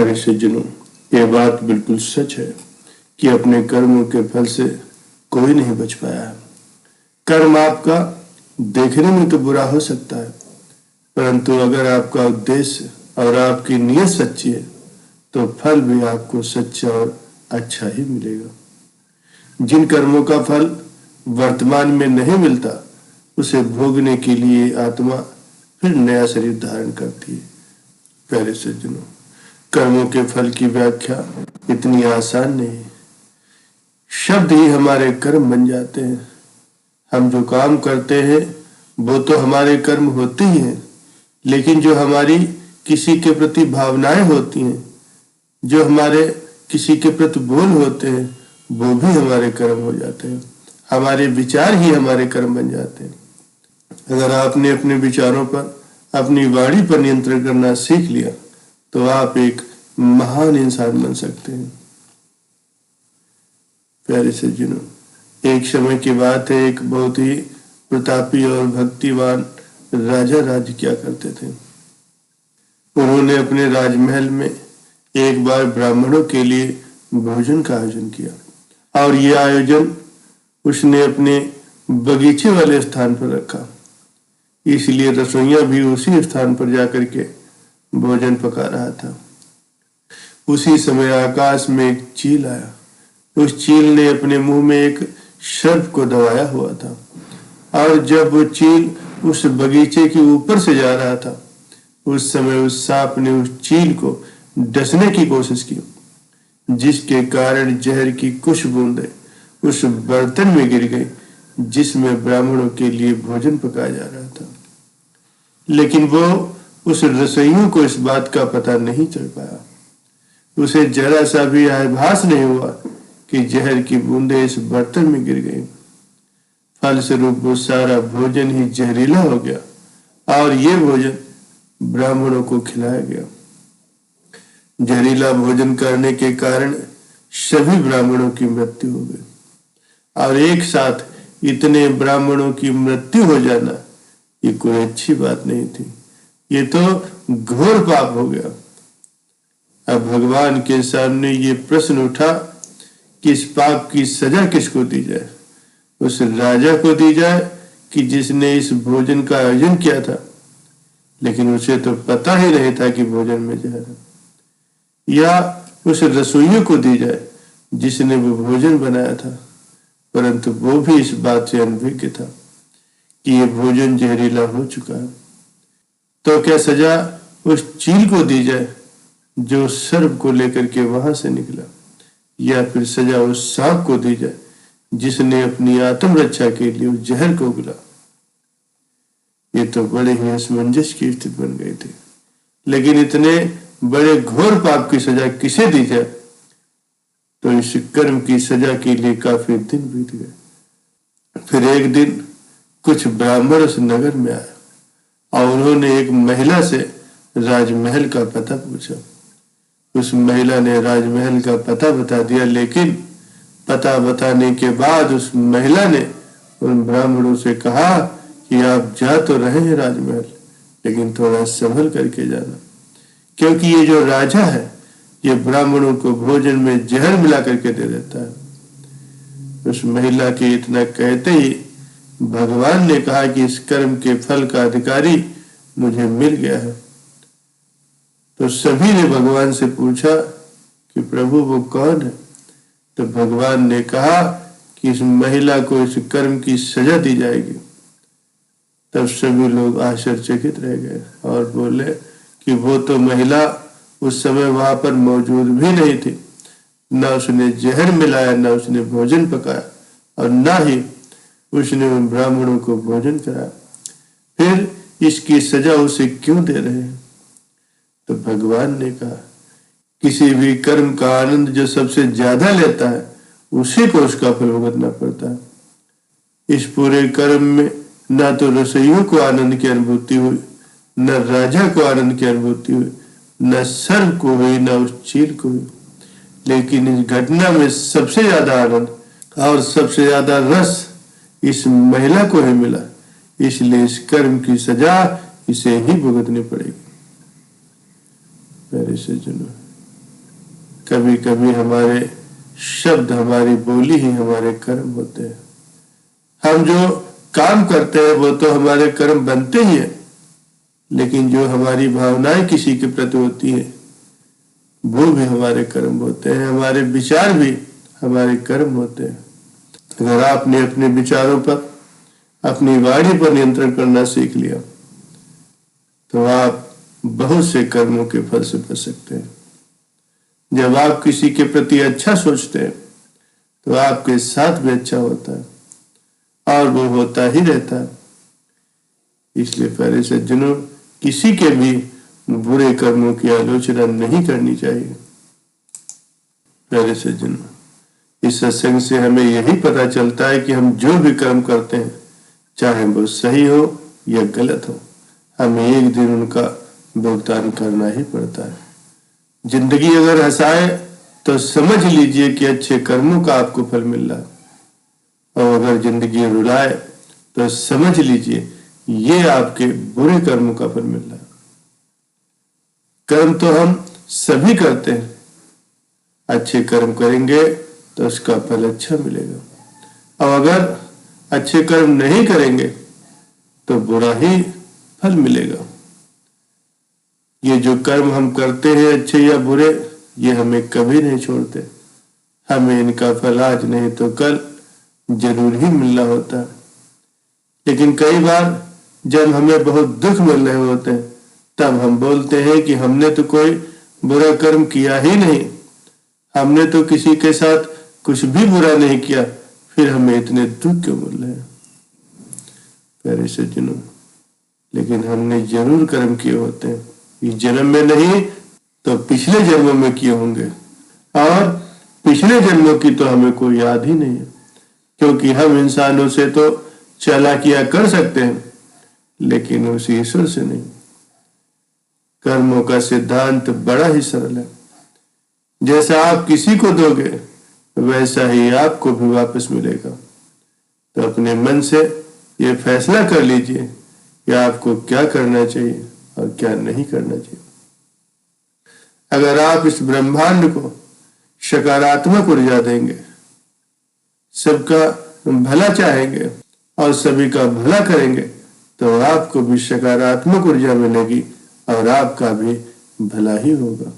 प्यारे सज्जनों, यह बात बिल्कुल सच है कि अपने कर्मों के फल से कोई नहीं बच पाया है। कर्म आपका देखने में तो बुरा हो सकता है, परंतु अगर आपका उद्देश्य और आपकी नीयत सच्ची है तो फल भी आपको सच्चा और अच्छा ही मिलेगा। जिन कर्मों का फल वर्तमान में नहीं मिलता, उसे भोगने के लिए आत्मा फिर नया शरीर धारण करती है। प्यारे सज्जनों, कर्मों के फल की व्याख्या इतनी आसान नहीं है। शब्द ही हमारे कर्म बन जाते हैं। हम जो काम करते हैं वो तो हमारे कर्म होते ही हैं, लेकिन जो हमारी किसी के प्रति भावनाएं होती हैं, जो हमारे किसी के प्रति बोल होते हैं, वो भी हमारे कर्म हो जाते हैं। हमारे विचार ही हमारे कर्म बन जाते हैं। अगर आपने अपने विचारों पर, अपनी वाणी पर नियंत्रण करना सीख लिया तो आप एक महान इंसान बन सकते हैं। प्यारे सज्जनों, एक समय की बात है, एक बहुत ही प्रतापी और भक्तिवान राजा राज्य किया करते थे। उन्होंने अपने राजमहल में एक बार ब्राह्मणों के लिए भोजन का आयोजन किया और यह आयोजन उसने अपने बगीचे वाले स्थान पर रखा। इसलिए रसोइया भी उसी स्थान पर जाकर के भोजन पका रहा था। उसी समय आकाश में एक चील आया। उस चील ने अपने मुंह में एक सर्प को दबाया हुआ था और जब वो चील उस बगीचे के ऊपर से जा रहा था, उस समय उस सांप ने उस चील को डसने की कोशिश की, जिसके कारण जहर की कुछ बूंदें उस बर्तन में गिर गई जिसमें ब्राह्मणों के लिए भोजन पकाया जा रहा था। लेकिन वो उस रसोइयों को इस बात का पता नहीं चल पाया। उसे जरा सा भी आभास नहीं हुआ कि जहर की बूंदें इस बर्तन में गिर गई। फलस्वरूप वो सारा भोजन ही जहरीला हो गया और ये भोजन ब्राह्मणों को खिलाया गया। जहरीला भोजन करने के कारण सभी ब्राह्मणों की मृत्यु हो गई और एक साथ इतने ब्राह्मणों की मृत्यु हो जाना ये कोई अच्छी बात नहीं थी। ये तो घोर पाप हो गया। अब भगवान के सामने ये प्रश्न उठा कि इस पाप की सजा किसको दी जाए? उस राजा को दी जाए कि जिसने इस भोजन का आयोजन किया था, लेकिन उसे तो पता ही नहीं था कि भोजन में जहर है, या उस रसोइयों को दी जाए जिसने वो भोजन बनाया था, परंतु वो भी इस बात से अनभिज्ञ था कि ये भोजन जहरीला हो चुका है। तो क्या सजा उस चील को दी जाए जो सर्प को लेकर के वहां से निकला, या फिर सजा उस सांप को दी जाए जिसने अपनी आत्मरक्षा के लिए उस जहर को उगला? ये तो बड़े ही असमंजस की स्थिति बन गई थी। लेकिन इतने बड़े घोर पाप की सजा किसे दी जाए? तो इस कर्म की सजा के लिए काफी दिन बीत गए। फिर एक दिन कुछ ब्राह्मण उस नगर में आए और उन्होंने एक महिला से राजमहल का पता पूछा। उस महिला ने राजमहल का पता बता दिया, लेकिन पता बताने के बाद उस महिला ने उन ब्राह्मणों से कहा कि आप जा तो रहे हैं राजमहल, लेकिन थोड़ा संभल करके जाना, क्योंकि ये जो राजा है ये ब्राह्मणों को भोजन में जहर मिला करके दे देता है। उस महिला के इतना कहते ही भगवान ने कहा कि इस कर्म के फल का अधिकारी मुझे मिल गया है। तो सभी ने भगवान से पूछा कि प्रभु वो कौन है? तो भगवान ने कहा कि इस महिला को इस कर्म की सजा दी जाएगी। तब सभी लोग आश्चर्यचकित रह गए और बोले कि वो तो महिला उस समय वहां पर मौजूद भी नहीं थी। न उसने जहर मिलाया, न उसने भोजन पकाया और न ही उसने उन ब्राह्मणों को भोजन कराया। फिर इसकी सजा उसे क्यों दे रहे हैं? तो भगवान ने कहा, किसी भी कर्म का आनंद जो सबसे ज्यादा लेता है उसी को उसका फल भुगतना पड़ता है। इस पूरे कर्म में न तो रसोइयों को आनंद की अनुभूति हुई, न राजा को आनंद की अनुभूति हुई, न सर्प को हुई, न उस चील को हुई, लेकिन इस घटना में सबसे ज्यादा आनंद और सबसे ज्यादा रस इस महिला को ही मिला। इसलिए इस कर्म की सजा इसे ही भुगतनी पड़ेगी। प्यारे सज्जनों, कभी कभी हमारे शब्द, हमारी बोली ही हमारे कर्म होते हैं। हम जो काम करते हैं वो तो हमारे कर्म बनते ही है, लेकिन जो हमारी भावनाएं किसी के प्रति होती है वो भी हमारे कर्म होते हैं। हमारे विचार भी हमारे कर्म होते हैं। अगर आपने अपने विचारों पर, अपनी वाणी पर नियंत्रण करना सीख लिया तो आप बहुत से कर्मों के फल से बच सकते हैं। जब आप किसी के प्रति अच्छा सोचते हैं तो आपके साथ भी अच्छा होता है और वो होता ही रहता है। इसलिए प्यारे सज्जनों, किसी के भी बुरे कर्मों की आलोचना नहीं करनी चाहिए। प्यारे सज्जनों, इस सत्संग से हमें यही पता चलता है कि हम जो भी कर्म करते हैं, चाहे वो सही हो या गलत हो, हमें एक दिन उनका भुगतान करना ही पड़ता है। जिंदगी अगर हंसाए तो समझ लीजिए कि अच्छे कर्मों का आपको फल मिल रहा है, और अगर जिंदगी रुलाए तो समझ लीजिए ये आपके बुरे कर्मों का फल मिल रहा है। कर्म तो हम सभी करते हैं। अच्छे कर्म करेंगे तो उसका फल अच्छा मिलेगा, और अगर अच्छे कर्म नहीं करेंगे तो बुरा ही फल मिलेगा। ये जो कर्म हम करते हैं, अच्छे या बुरे, ये हमें कभी नहीं छोड़ते। हमें इनका फल आज नहीं तो कल जरूर ही मिलना होता है। लेकिन कई बार जब हमें बहुत दुख मिल रहे होते हैं तब हम बोलते हैं कि हमने तो कोई बुरा कर्म किया ही नहीं, हमने तो किसी के साथ कुछ भी बुरा नहीं किया, फिर हमें इतने दुख क्यों मिल रहे हैं। प्यारे सज्जनों, लेकिन हमने जरूर कर्म किए होते हैं। इस जन्म में नहीं तो पिछले जन्मों में किए होंगे, और पिछले जन्मों की तो हमें कोई याद ही नहीं है, क्योंकि हम इंसानों से तो चालाकियां कर सकते हैं लेकिन उस ईश्वर से नहीं। कर्मों का सिद्धांत बड़ा ही सरल है। जैसा आप किसी को दोगे वैसा ही आपको भी वापस मिलेगा। तो अपने मन से ये फैसला कर लीजिए कि आपको क्या करना चाहिए और क्या नहीं करना चाहिए। अगर आप इस ब्रह्मांड को सकारात्मक ऊर्जा देंगे, सबका भला चाहेंगे और सभी का भला करेंगे, तो आपको भी सकारात्मक ऊर्जा मिलेगी और आपका भी भला ही होगा।